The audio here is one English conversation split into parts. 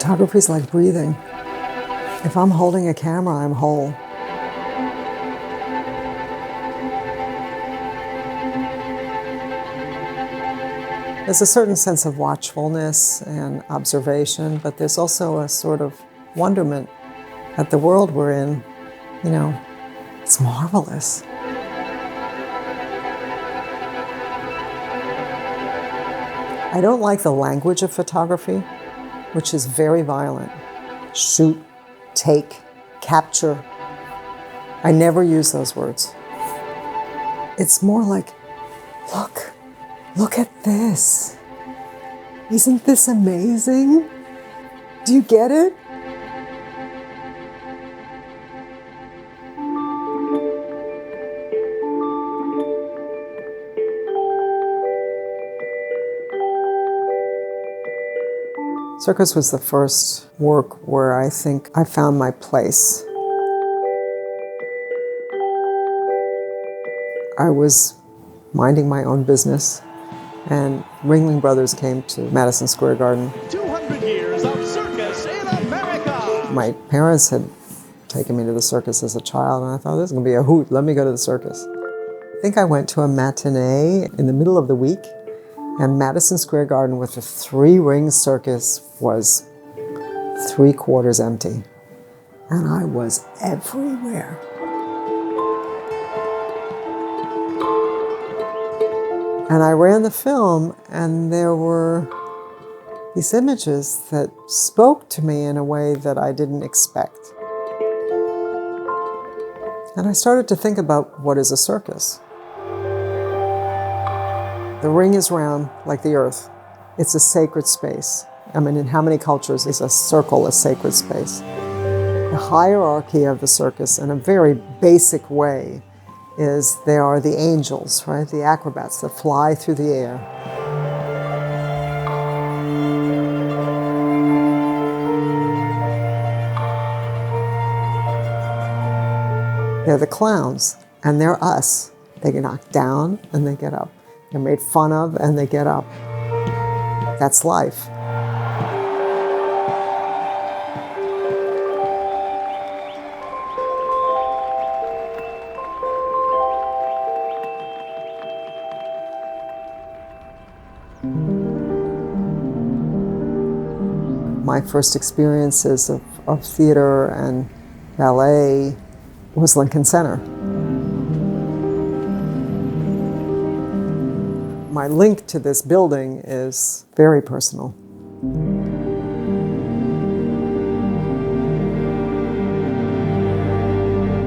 Photography is like breathing. If I'm holding a camera, I'm whole. There's a certain sense of watchfulness and observation, but there's also a sort of wonderment at the world we're in. You know, it's marvelous. I don't like the language of photography, which is very violent. Shoot, take, capture. I never use those words. It's more like, look at this. Isn't this amazing? Do you get it? Circus was the first work where I think I found my place. I was minding my own business, and Ringling Brothers came to Madison Square Garden. 200 years of circus in America! My parents had taken me to the circus as a child, and I thought, this is going to be a hoot. Let me go to the circus. I think I went to a matinee in the middle of the week, and Madison Square Garden with the three-ring circus was 3/4 empty. And I was everywhere. And I ran the film, and there were these images that spoke to me in a way that I didn't expect. And I started to think about what is a circus. The ring is round like the earth. It's a sacred space. I mean, in how many cultures is a circle a sacred space? The hierarchy of the circus, in a very basic way, is there are the angels, right? The acrobats that fly through the air. They're the clowns, and they're us. They get knocked down and they get up. They're made fun of and they get up. That's life. My first experiences of theater and ballet was Lincoln Center. My link to this building is very personal.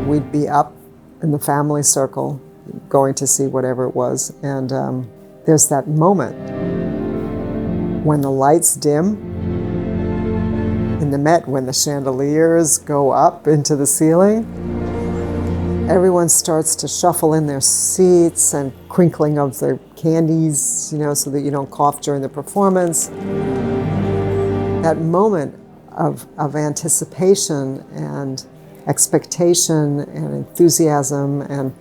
We'd be up in the family circle going to see whatever it was, and there's that moment when the lights dim in the Met, when the chandeliers go up into the ceiling. Everyone starts to shuffle in their seats and crinkling of their candies, you know, so that you don't cough during the performance. That moment of anticipation and expectation and enthusiasm and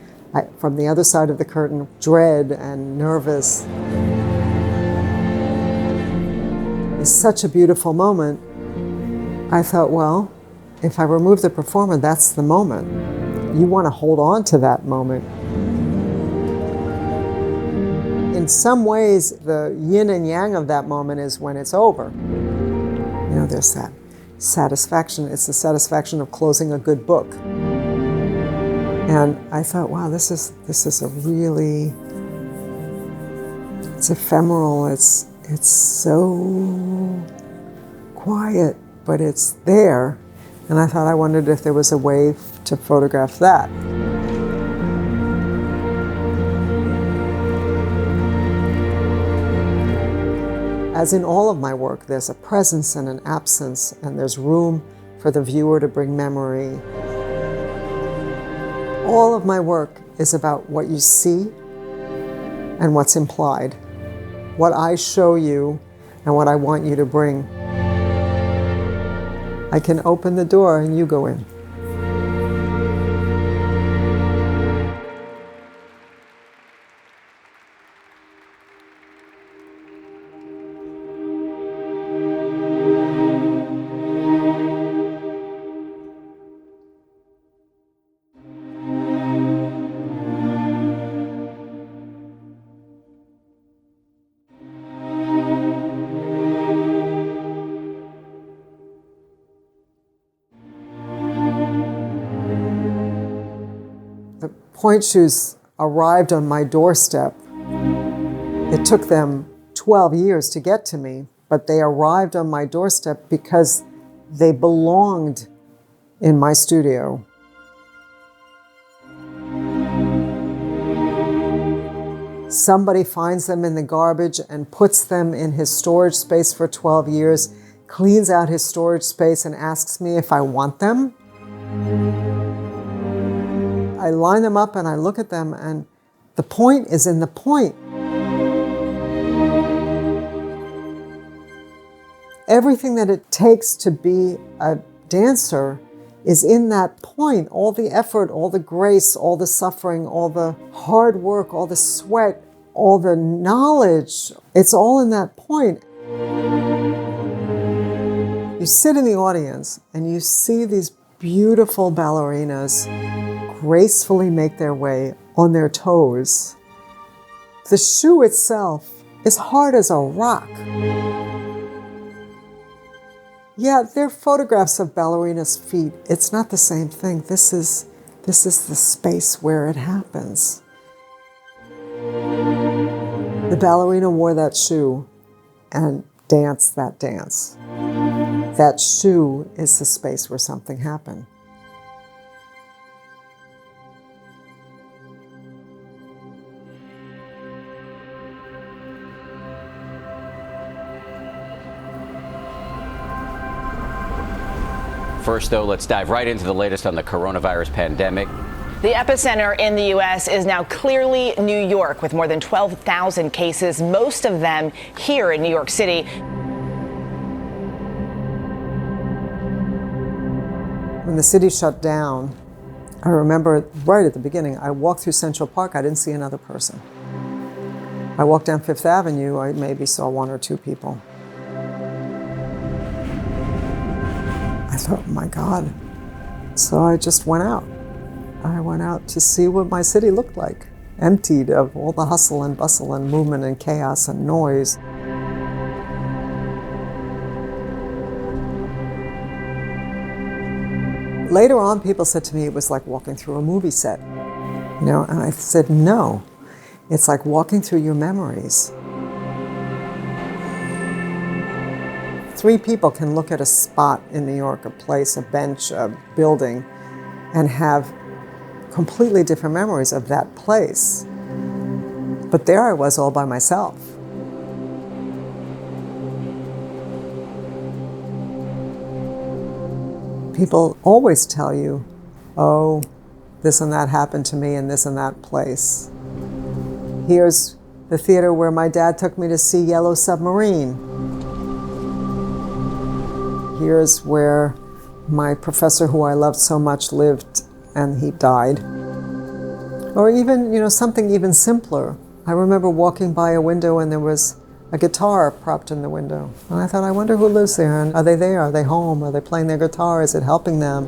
from the other side of the curtain, dread and nervous. It's such a beautiful moment. I thought, well, if I remove the performer, that's the moment. You want to hold on to that moment. In some ways, the yin and yang of that moment is when it's over. You know, there's that satisfaction. It's the satisfaction of closing a good book. And I thought, wow, this is a really, it's ephemeral. It's so quiet, but it's there. And I thought, I wondered if there was a way to photograph that. As in all of my work, there's a presence and an absence, and there's room for the viewer to bring memory. All of my work is about what you see and what's implied, what I show you and what I want you to bring. I can open the door and you go in. pointe shoes arrived on my doorstep. It took them 12 years to get to me, but they arrived on my doorstep because they belonged in my studio. Somebody finds them in the garbage and puts them in his storage space for 12 years, cleans out his storage space and asks me if I want them. I line them up and I look at them, and the pointe is in the pointe. Everything that it takes to be a dancer is in that pointe. All the effort, all the grace, all the suffering, all the hard work, all the sweat, all the knowledge, it's all in that pointe. You sit in the audience and you see these beautiful ballerinas gracefully make their way on their toes. The shoe itself is hard as a rock. Yeah, they're photographs of ballerinas' feet. It's not the same thing. This is the space where it happens. The ballerina wore that shoe and danced that dance. That shoe is the space where something happened. First, though, let's dive right into the latest on the coronavirus pandemic. The epicenter in the U.S. is now clearly New York, with more than 12,000 cases, most of them here in New York City. When the city shut down, I remember right at the beginning, I walked through Central Park, I didn't see another person. I walked down Fifth Avenue, I maybe saw one or two people. I thought, oh my God. So I just went out. I went out to see what my city looked like, emptied of all the hustle and bustle and movement and chaos and noise. Later on, people said to me it was like walking through a movie set, and I said, no, it's like walking through your memories. 3 people can look at a spot in New York, a place, a bench, a building, and have completely different memories of that place. But there I was all by myself. People always tell you, oh, this and that happened to me in this and that place. Here's the theater where my dad took me to see Yellow Submarine. Here's where my professor who I loved so much lived and he died. Or even, something even simpler. I remember walking by a window and there was a guitar propped in the window. And I thought, I wonder who lives there, and are they there? Are they home? Are they playing their guitar? Is it helping them?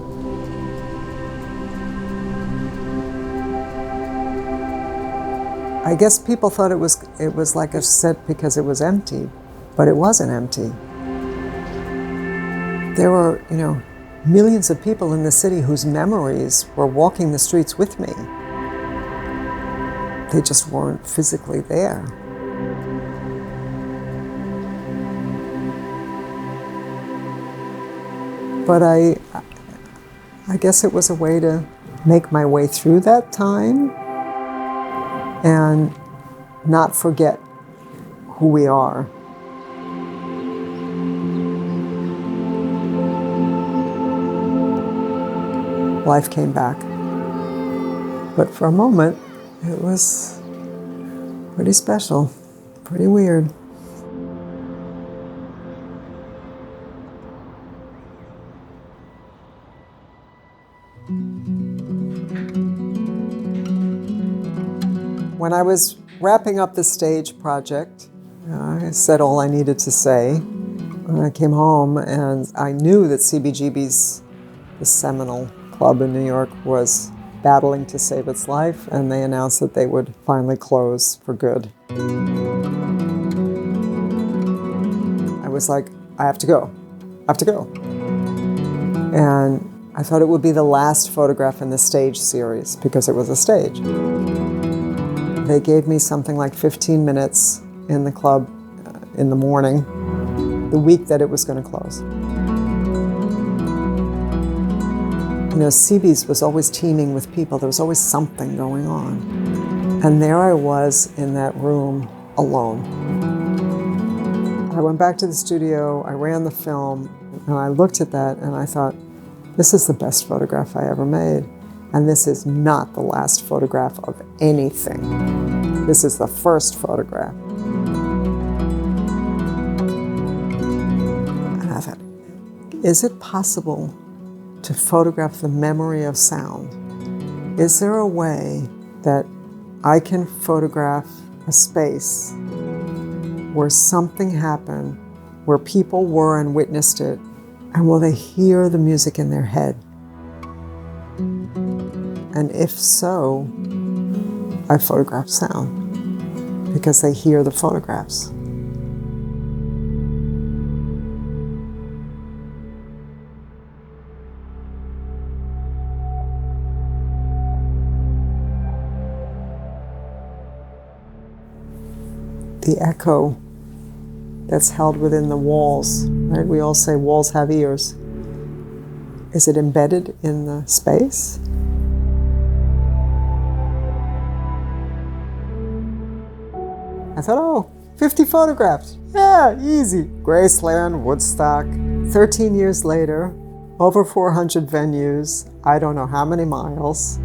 I guess people thought it was like a set because it was empty, but it wasn't empty. There were, millions of people in the city whose memories were walking the streets with me. They just weren't physically there. But I guess it was a way to make my way through that time and not forget who we are. Life came back. But for a moment, it was pretty special, pretty weird. When I was wrapping up the stage project, I said all I needed to say. I came home and I knew that CBGB's, the seminal club in New York, was battling to save its life, and they announced that they would finally close for good. I was like, I have to go. And I thought it would be the last photograph in the stage series because it was a stage. They gave me something like 15 minutes in the club in the morning, the week that it was going to close. You know, CB's was always teeming with people. There was always something going on. And there I was in that room alone. I went back to the studio, I ran the film, and I looked at that and I thought, this is the best photograph I ever made. And this is not the last photograph of anything. This is the first photograph. And I thought, is it possible to photograph the memory of sound? Is there a way that I can photograph a space where something happened, where people were and witnessed it, and will they hear the music in their head? And if so, I photograph sound because they hear the photographs. The echo that's held within the walls, right? We all say walls have ears. Is it embedded in the space? I thought, oh, 50 photographs. Yeah, easy. Graceland, Woodstock. 13 years later, over 400 venues, I don't know how many miles.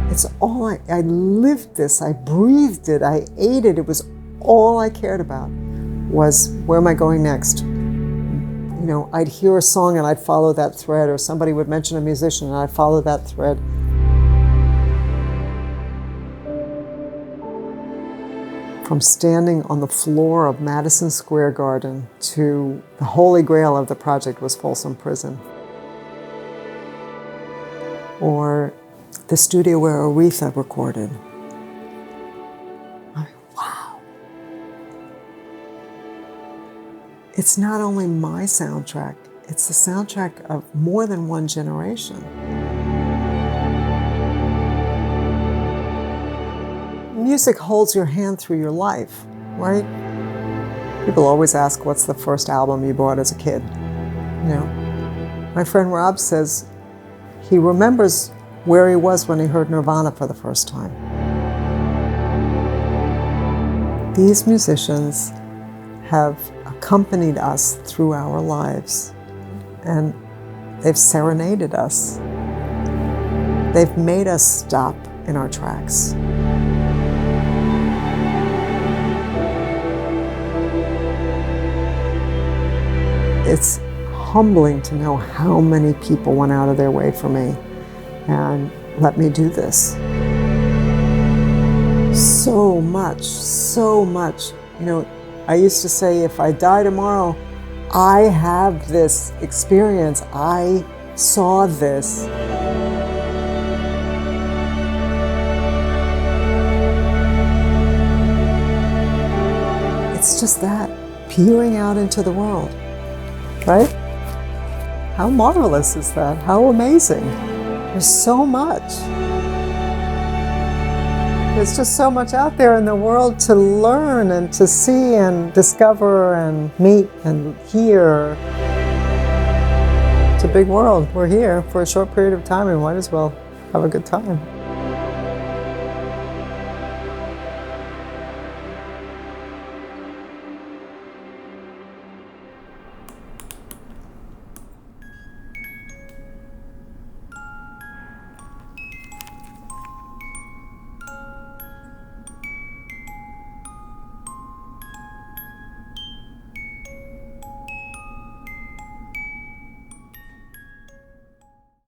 It's all I lived this, I breathed it, I ate it. It was all I cared about was where am I going next? You know, I'd hear a song and I'd follow that thread, or somebody would mention a musician and I'd follow that thread. From standing on the floor of Madison Square Garden to the holy grail of the project was Folsom Prison. Or the studio where Aretha recorded. I mean, wow. It's not only my soundtrack, it's the soundtrack of more than one generation. Music holds your hand through your life, right? People always ask, what's the first album you bought as a kid? You know, my friend Rob says he remembers where he was when he heard Nirvana for the first time. These musicians have accompanied us through our lives, and they've serenaded us. They've made us stop in our tracks. It's humbling to know how many people went out of their way for me and let me do this. So much, so much. You know, I used to say, if I die tomorrow, I have this experience. I saw this. It's just that, peering out into the world, right? How marvelous is that? How amazing. There's so much. There's just so much out there in the world to learn and to see and discover and meet and hear. It's a big world. We're here for a short period of time and we might as well have a good time.